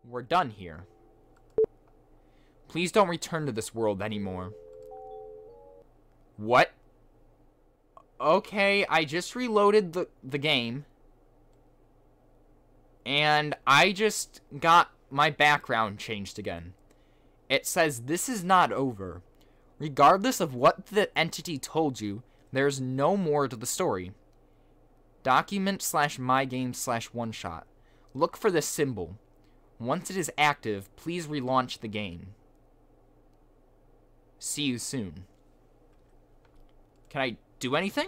We're done here. Please don't return to this world anymore. What? Okay, I just reloaded the game. And I just got my background changed again. It says, this is not over. Regardless of what the entity told you, there's no more to the story. Document/mygame/oneshot. Look for this symbol. Once it is active, please relaunch the game. See you soon. Can I do anything?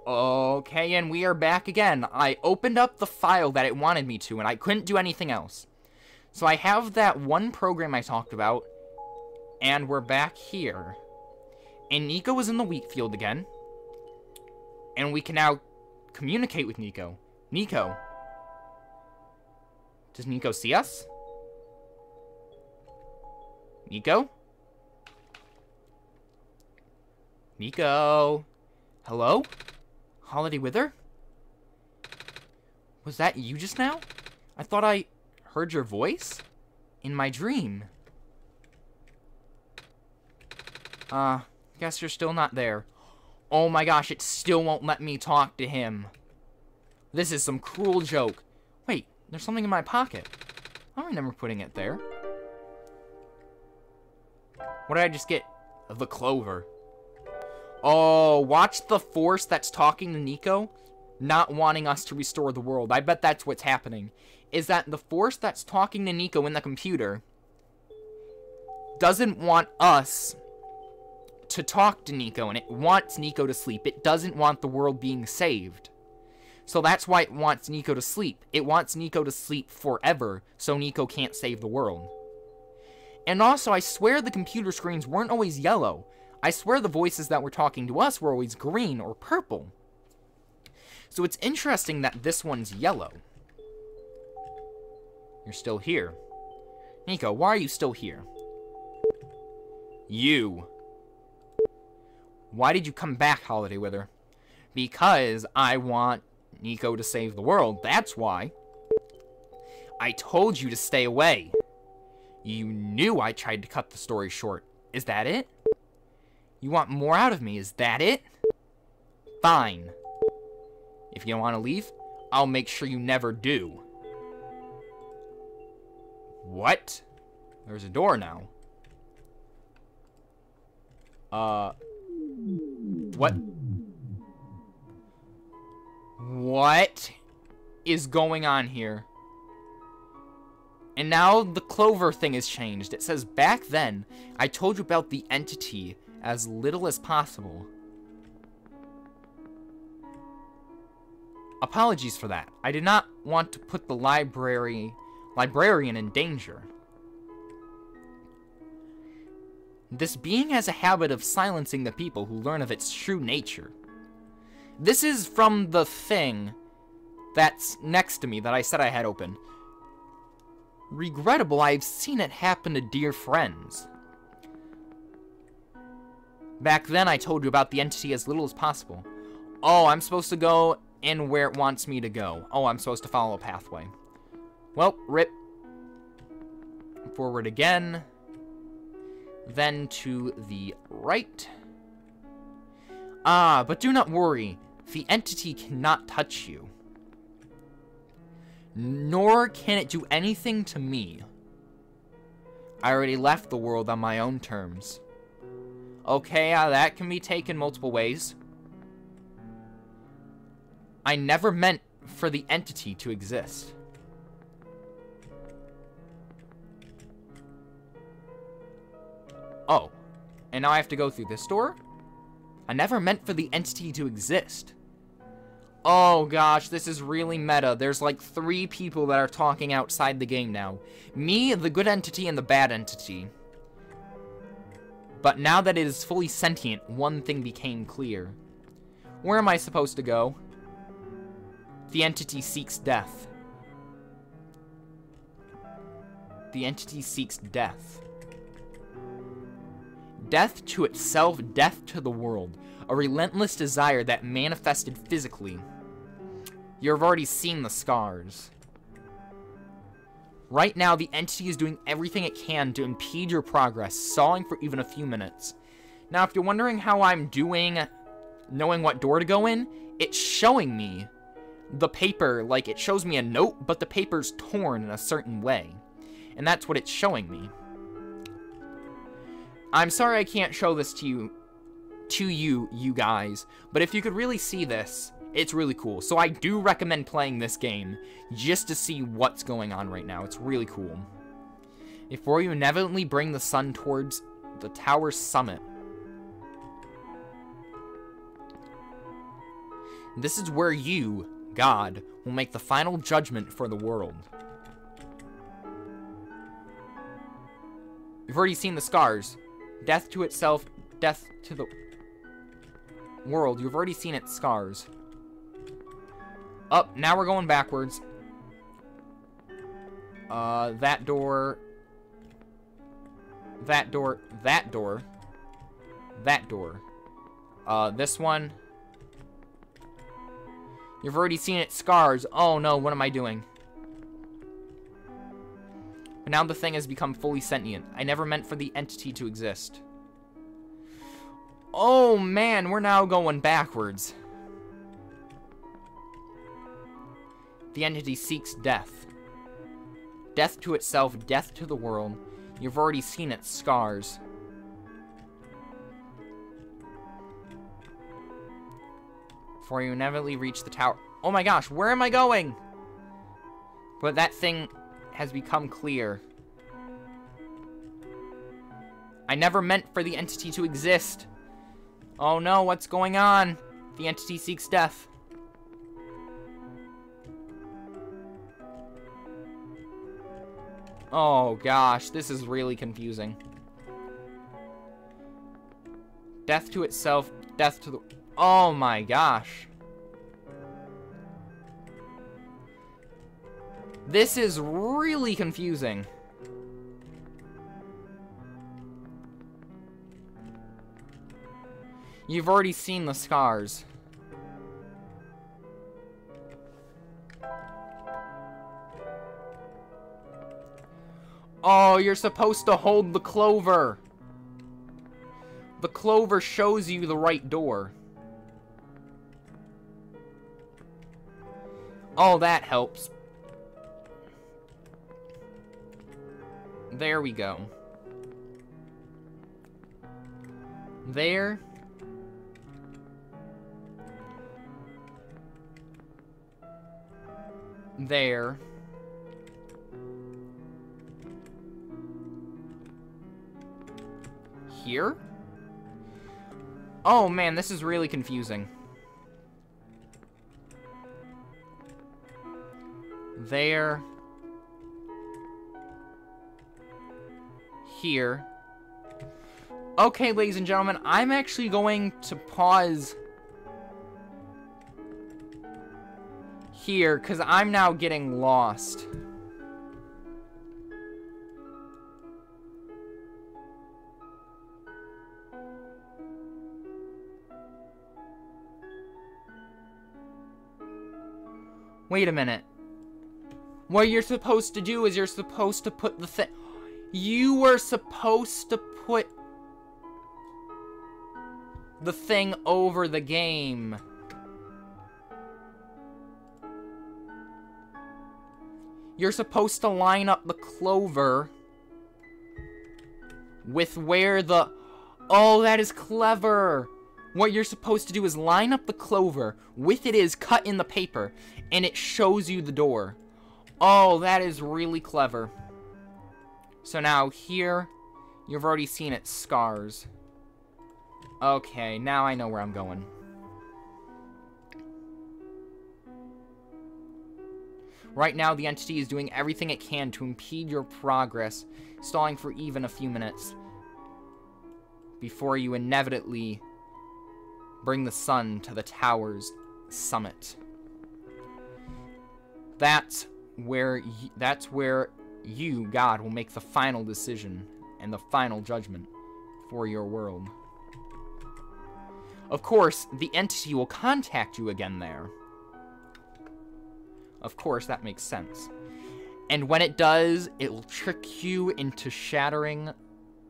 Okay, and we are back again. I opened up the file that it wanted me to, and I couldn't do anything else. So I have that one program I talked about, and we're back here. And Nico is in the wheat field again. And we can now communicate with Nico. Nico. Does Nico see us? Nico? Nico? Hello? Holiday Wither? Was that you just now? I thought I heard your voice in my dream. Guess you're still not there. Oh my gosh, it still won't let me talk to him. This is some cruel joke. Wait, there's something in my pocket. I don't remember putting it there. What did I just get? The clover. Oh, watch the force that's talking to Nico, not wanting us to restore the world. I bet that's what's happening. Is that the force that's talking to Nico in the computer doesn't want us to talk to Nico, and it wants Nico to sleep. It doesn't want the world being saved. So that's why it wants Nico to sleep. It wants Nico to sleep forever, so Nico can't save the world. And also, I swear the computer screens weren't always yellow. I swear the voices that were talking to us were always green or purple. So it's interesting that this one's yellow. You're still here. Nico, why are you still here? You. Why did you come back, Holiday Wither? Because I want Nico to save the world. That's why. I told you to stay away. You knew I tried to cut the story short. Is that it? You want more out of me, is that it? Fine. If you don't want to leave, I'll make sure you never do. What? There's a door now. What? What is going on here? And now the clover thing has changed. It says, back then, I told you about the entity as little as possible. Apologies for that. I did not want to put the librarian in danger. This being has a habit of silencing the people who learn of its true nature. This is from the thing that's next to me that I said I had open. Regrettable, I've seen it happen to dear friends. Back then, I told you about the entity as little as possible. Oh, I'm supposed to go in where it wants me to go. Oh, I'm supposed to follow a pathway. Well, rip. Forward again. Then to the right. Ah, but do not worry. The entity cannot touch you. Nor can it do anything to me. I already left the world on my own terms. Okay, that can be taken multiple ways. I never meant for the entity to exist. Oh, and now I have to go through this door? I never meant for the entity to exist. Oh gosh, this is really meta. There's like 3 people that are talking outside the game now. Me, the good entity, and the bad entity. But now that it is fully sentient, one thing became clear. Where am I supposed to go? The entity seeks death. The entity seeks death. Death to itself, death to the world. A relentless desire that manifested physically. You've already seen the scars. Right now, the entity is doing everything it can to impede your progress, stalling for even a few minutes. Now, if you're wondering how I'm doing, knowing what door to go in, it's showing me the paper, like it shows me a note, but the paper's torn in a certain way. And that's what it's showing me. I'm sorry I can't show this to you guys, but if you could really see this, it's really cool. So I do recommend playing this game just to see what's going on right now. It's really cool. Before you inevitably bring the sun towards the tower's summit. This is where you, God, will make the final judgment for the world. You've already seen the scars. Death to itself, death to the world. You've already seen its scars. Up, now we're going backwards. That door. That door. That door. That door. This one. You've already seen its scars. Oh no, what am I doing? But now the thing has become fully sentient. I never meant for the entity to exist. Oh man, we're now going backwards. The entity seeks death. Death to itself, death to the world. You've already seen its scars. Before you inevitably reach the tower. Oh my gosh, where am I going? But that thing has become clear. I never meant for the entity to exist. Oh no, what's going on? The entity seeks death. Oh gosh, this is really confusing. Death to itself, death to the... Oh my gosh. This is really confusing. You've already seen the scars. Oh, you're supposed to hold the clover. The clover shows you the right door. Oh, that helps. There we go. There. There. Here? Oh man, this is really confusing. There. Here. Okay, ladies and gentlemen, I'm actually going to pause here, because I'm now getting lost. Wait a minute. What you're supposed to do is you're supposed to put the thing... You were supposed to put the thing over the game. You're supposed to line up the clover with where the... Oh, that is clever. What you're supposed to do is line up the clover with it is cut in the paper, and it shows you the door. Oh, that is really clever. So now here, you've already seen its scars. Okay, now I know where I'm going. Right now, the entity is doing everything it can to impede your progress, stalling for even a few minutes. before you inevitably bring the sun to the tower's summit. That's where you, God, will make the final decision and the final judgment for your world. Of course, the entity will contact you again there. Of course, that makes sense. And when it does, it will trick you into shattering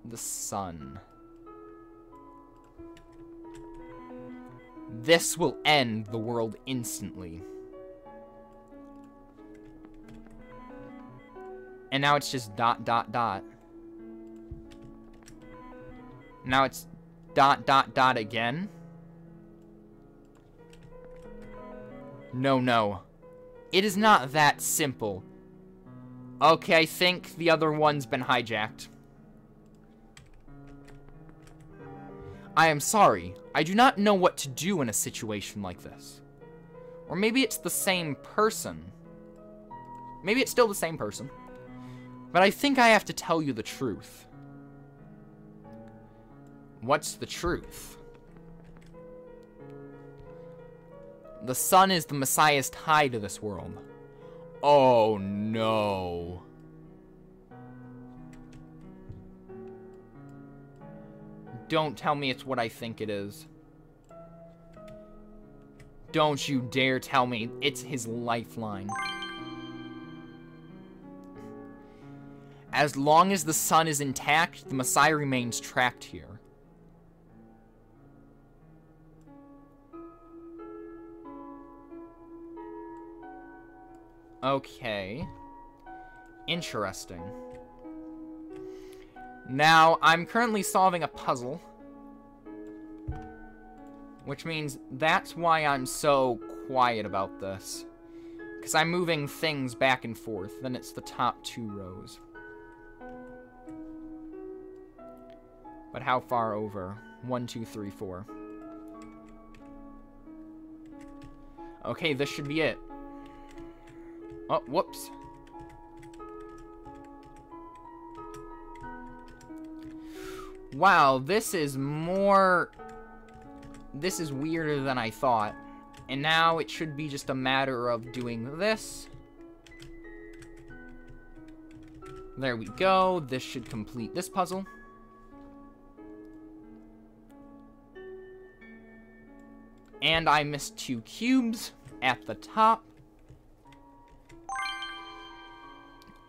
the sun. This will end the world instantly. And now it's just ... Now it's ... again. No. It is not that simple. Okay, I think the other one's been hijacked. I am sorry. I do not know what to do in a situation like this. Or maybe it's the same person. Maybe it's still the same person. But I think I have to tell you the truth. What's the truth? The sun is the Messiah's tie to this world. Oh no. Don't tell me it's what I think it is. Don't you dare tell me it's his lifeline. As long as the sun is intact, the Messiah remains trapped here. Okay. Interesting. Now, I'm currently solving a puzzle. Which means that's why I'm so quiet about this. Because I'm moving things back and forth. Then it's the top 2 rows. But how far over? 1, 2, 3, 4. Okay, this should be it. Oh, whoops. Wow, this is weirder than I thought. And now it should be just a matter of doing this. There we go. This should complete this puzzle. And I missed 2 cubes at the top.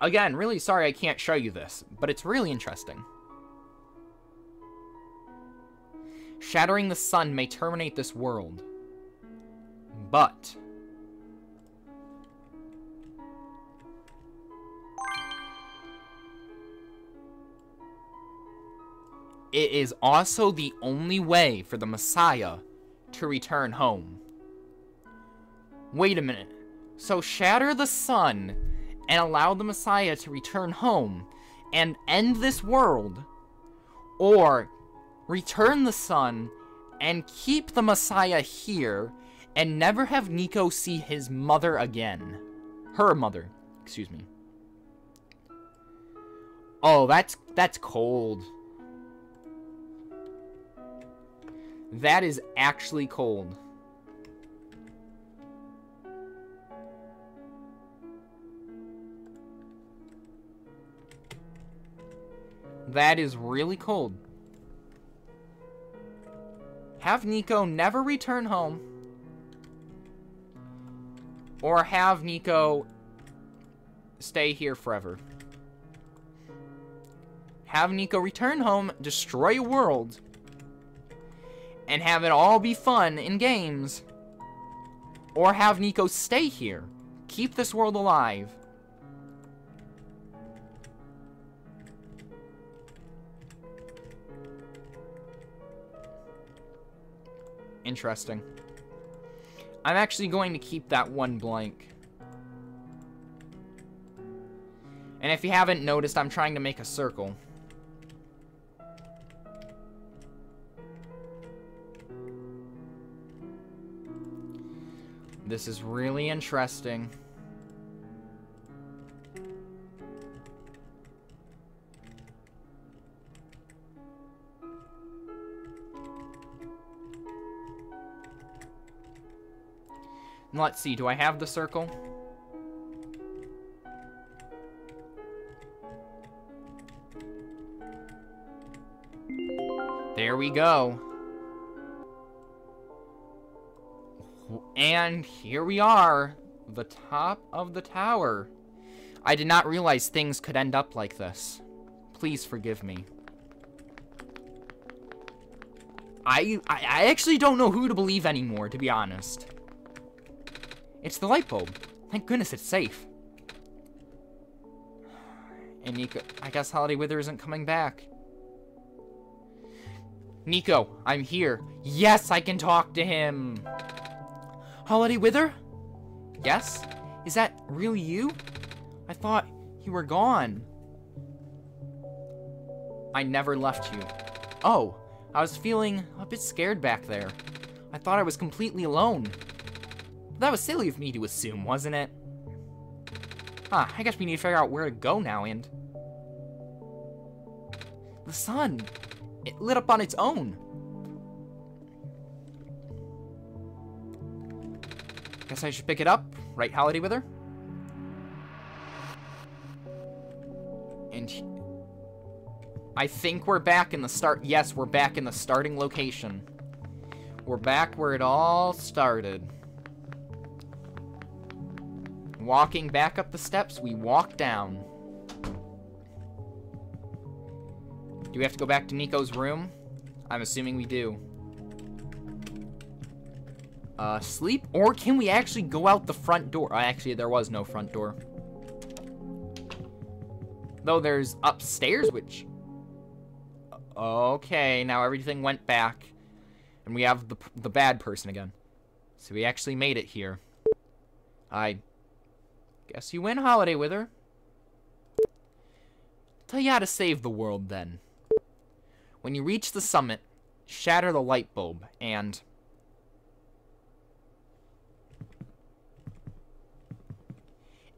Again, really sorry I can't show you this, but it's really interesting. Shattering the sun may terminate this world, but it is also the only way for the Messiah to return home. Wait a minute. So shatter the sun and allow the Messiah to return home and end this world, or return the sun and keep the Messiah here and never have Nico see his mother again. Her mother, excuse me. Oh, that's cold. That is actually cold. That is really cold. Have Nico never return home. Or have Nico stay here forever. Have Nico return home, destroy a world, and have it all be fun in games. Or have Nico stay here, keep this world alive. Interesting. I'm actually going to keep that one blank. And if you haven't noticed, I'm trying to make a circle. This is really interesting. Let's see, do I have the circle? There we go. And here we are, the top of the tower. I did not realize things could end up like this. Please forgive me. I actually don't know who to believe anymore, to be honest. It's the light bulb. Thank goodness it's safe. And Nico, I guess Holiday Wither isn't coming back. Nico, I'm here. Yes, I can talk to him. Holiday Wither? Yes? Is that really you? I thought you were gone. I never left you. Oh, I was feeling a bit scared back there. I thought I was completely alone. That was silly of me to assume, wasn't it? Huh, I guess we need to figure out where to go now, and... The sun! It lit up on its own! Guess I should pick it up, right, Holiday Wither? And... I think we're back in the start... Yes, we're back in the starting location. We're back where it all started. Walking back up the steps, we walk down. Do we have to go back to Nico's room? I'm assuming we do. Sleep? Or can we actually go out the front door? Actually, there was no front door. Though there's upstairs, which... Okay, now everything went back. And we have the bad person again. So we actually made it here. I guess you win, Holiday Wither. Tell you how to save the world, then. When you reach the summit, shatter the light bulb, and...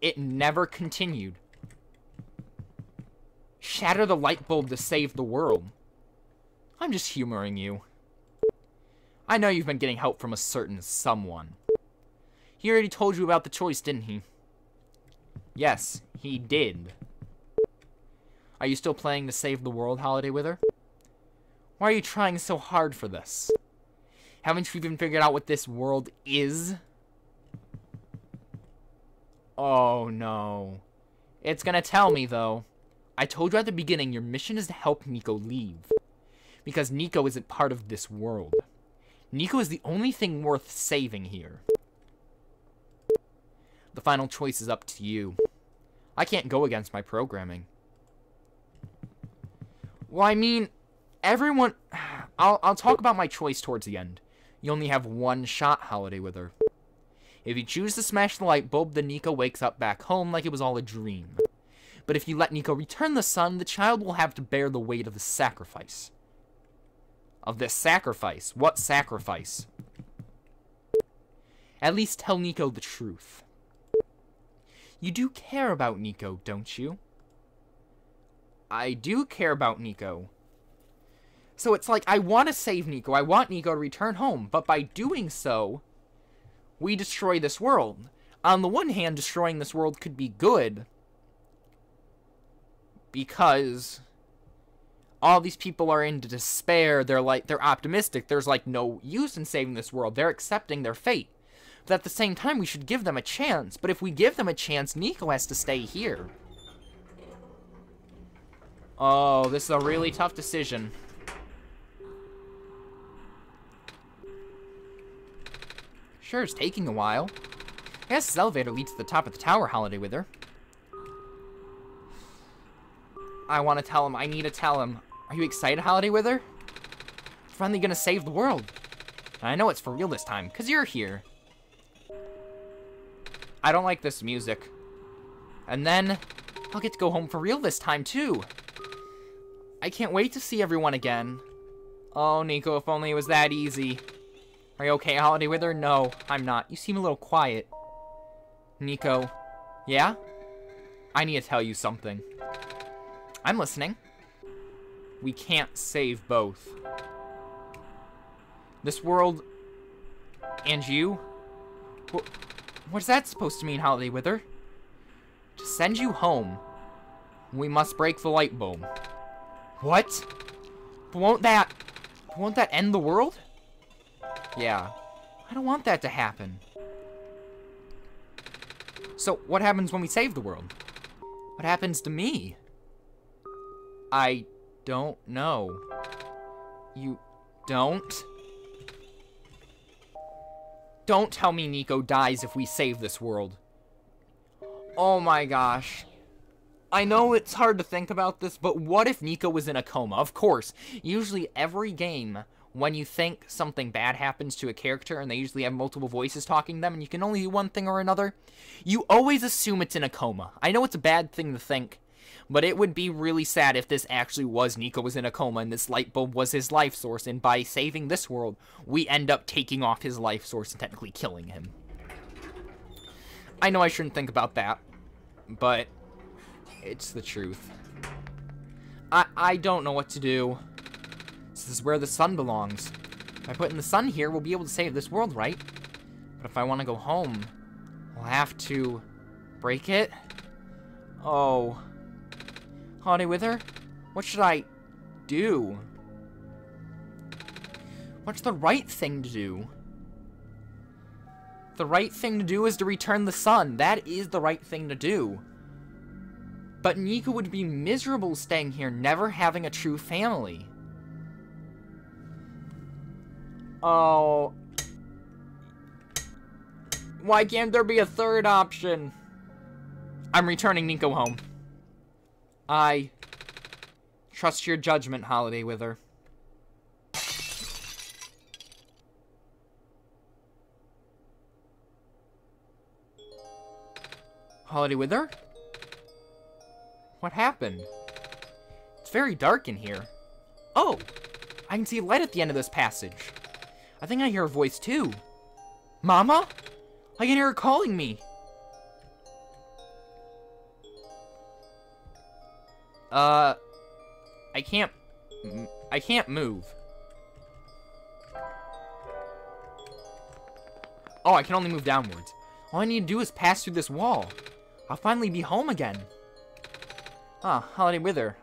It never continued. Shatter the light bulb to save the world. I'm just humoring you. I know you've been getting help from a certain someone. He already told you about the choice, didn't he? Yes, he did. Are you still playing to save the world, Holiday Wither? Why are you trying so hard for this? Haven't you even figured out what this world is? Oh, no. It's gonna tell me, though. I told you at the beginning your mission is to help Nico leave. Because Nico isn't part of this world. Nico is the only thing worth saving here. The final choice is up to you. I can't go against my programming. Well, I mean, everyone... I'll talk about my choice towards the end. You only have one shot, Holiday Wither. If you choose to smash the light bulb, then Nico wakes up back home like it was all a dream. But if you let Nico return the sun, the child will have to bear the weight of the sacrifice. Of this sacrifice? What sacrifice? At least tell Nico the truth. You do care about Nico, don't you? I do care about Nico. So it's like, I want to save Nico. I want Nico to return home. But by doing so, we destroy this world. On the one hand, destroying this world could be good. Because all these people are into despair. They're optimistic. There's like no use in saving this world. They're accepting their fate. But at the same time, we should give them a chance. But if we give them a chance, Nico has to stay here. Oh, this is a really tough decision. Sure, it's taking a while. I guess this elevator leads to the top of the tower, Holiday Wither. I want to tell him. I need to tell him. Are you excited, Holiday Wither? Finally gonna save the world. And I know it's for real this time, because you're here. I don't like this music. And then, I'll get to go home for real this time, too. I can't wait to see everyone again. Oh, Nico, if only it was that easy. Are you okay, Holiday Wither? No, I'm not. You seem a little quiet. Nico. Yeah? I need to tell you something. I'm listening. We can't save both. This world and you What's that supposed to mean, Holiday Wither? To send you home, we must break the light bulb. What? But won't that end the world? Yeah. I don't want that to happen. So, what happens when we save the world? What happens to me? I don't know. You don't? Don't tell me Nico dies if we save this world. Oh my gosh. I know it's hard to think about this, but what if Nico was in a coma? Of course, usually every game, when you think something bad happens to a character, and they usually have multiple voices talking to them, and you can only do one thing or another, you always assume it's in a coma. I know it's a bad thing to think, but it would be really sad if this actually was Nico was in a coma, and this light bulb was his life source, and by saving this world, we end up taking off his life source and technically killing him. I know I shouldn't think about that, but it's the truth. I don't know what to do. This is where the sun belongs. By putting the sun here, we'll be able to save this world, right? But if I want to go home, I'll have to break it. Oh. Holiday Wither, what should I do? What's the right thing to do? The right thing to do is to return the sun. That is the right thing to do. But Nico would be miserable staying here, never having a true family. Oh. Why can't there be a third option? I'm returning Nico home. I trust your judgment, Holiday Wither. Holiday Wither? What happened? It's very dark in here. Oh! I can see a light at the end of this passage. I think I hear a voice too. Mama? I can hear her calling me. I can't move. Oh, I can only move downwards. All I need to do is pass through this wall. I'll finally be home again. Ah, Holiday Wither.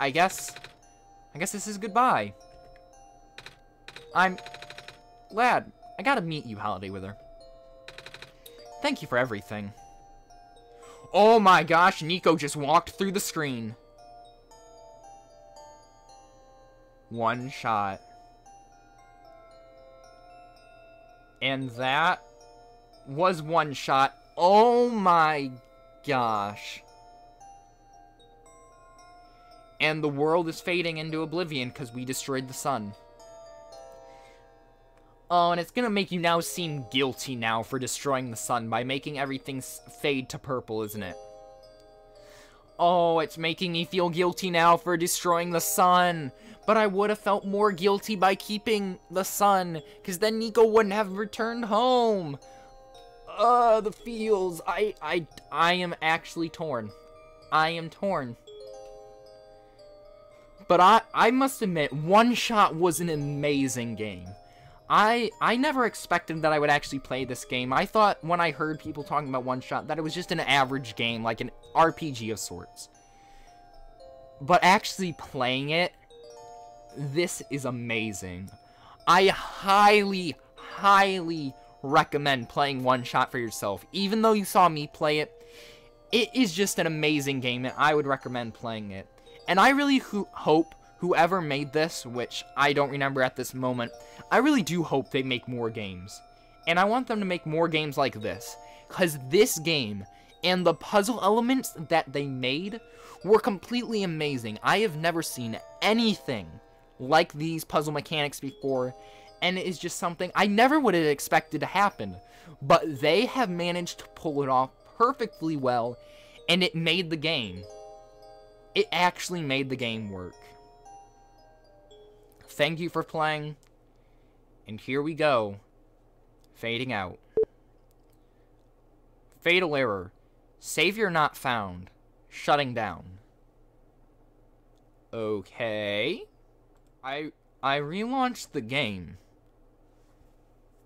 I guess this is goodbye. I'm glad. I gotta meet you, Holiday Wither. Thank you for everything. Oh my gosh, Nico just walked through the screen. One shot. And that was one shot. Oh my gosh. And the world is fading into oblivion because we destroyed the sun. Oh, and it's gonna make you now seem guilty now for destroying the sun by making everything fade to purple, isn't it? Oh, it's making me feel guilty now for destroying the sun. But I would have felt more guilty by keeping the sun, because then Nico wouldn't have returned home. The feels. I am actually torn. I am torn. But I must admit, One Shot was an amazing game. I never expected that I would actually play this game. I thought when I heard people talking about One Shot that it was just an average game, like an RPG of sorts. But actually playing it, this is amazing. I highly, highly recommend playing One Shot for yourself. Even though you saw me play it, it is just an amazing game, and I would recommend playing it. And I really hope whoever made this, which I don't remember at this moment, I really do hope they make more games. And I want them to make more games like this, because this game and the puzzle elements that they made were completely amazing. I have never seen anything like these puzzle mechanics before, and it is just something I never would have expected to happen. But they have managed to pull it off perfectly well, and it made the game. It actually made the game work. Thank you for playing, and here we go. Fading out. Fatal error. Savior not found. Shutting down. Okay. I relaunched the game.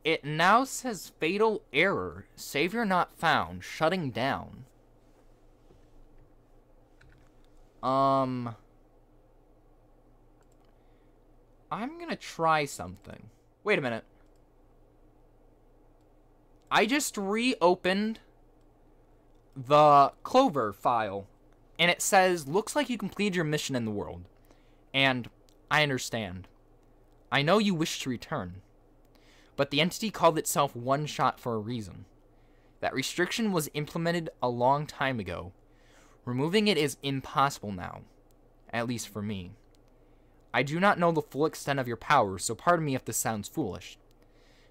it now says fatal error. Savior not found. Shutting down. I'm gonna try something. Wait a minute. I just reopened the Clover file, and it says, looks like you completed your mission in the world. And I understand. I know you wish to return. But the entity called itself Oneshot for a reason. That restriction was implemented a long time ago. Removing it is impossible now. At least for me. I do not know the full extent of your powers, so pardon me if this sounds foolish.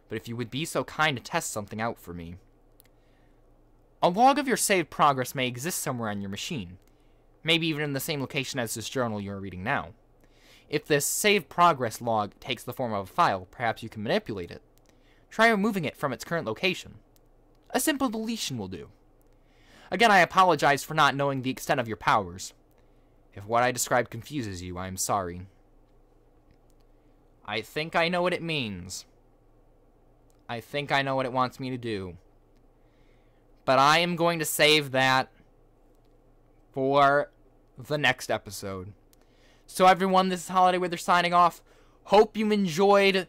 But if you would be so kind to test something out for me. A log of your saved progress may exist somewhere on your machine. Maybe even in the same location as this journal you are reading now. If this saved progress log takes the form of a file, perhaps you can manipulate it. Try removing it from its current location. A simple deletion will do. Again, I apologize for not knowing the extent of your powers. If what I described confuses you, I am sorry. I think I know what it means. I think I know what it wants me to do. But I am going to save that for the next episode. So everyone, this is Holiday Wither signing off. Hope you enjoyed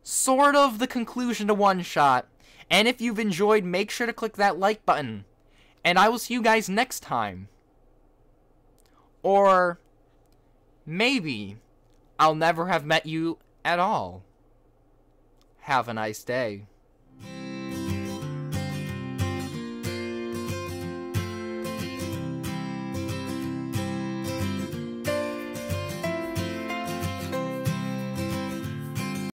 sort of the conclusion to Oneshot. And if you've enjoyed, make sure to click that like button. And I will see you guys next time. Or maybe I'll never have met you at all. Have a nice day.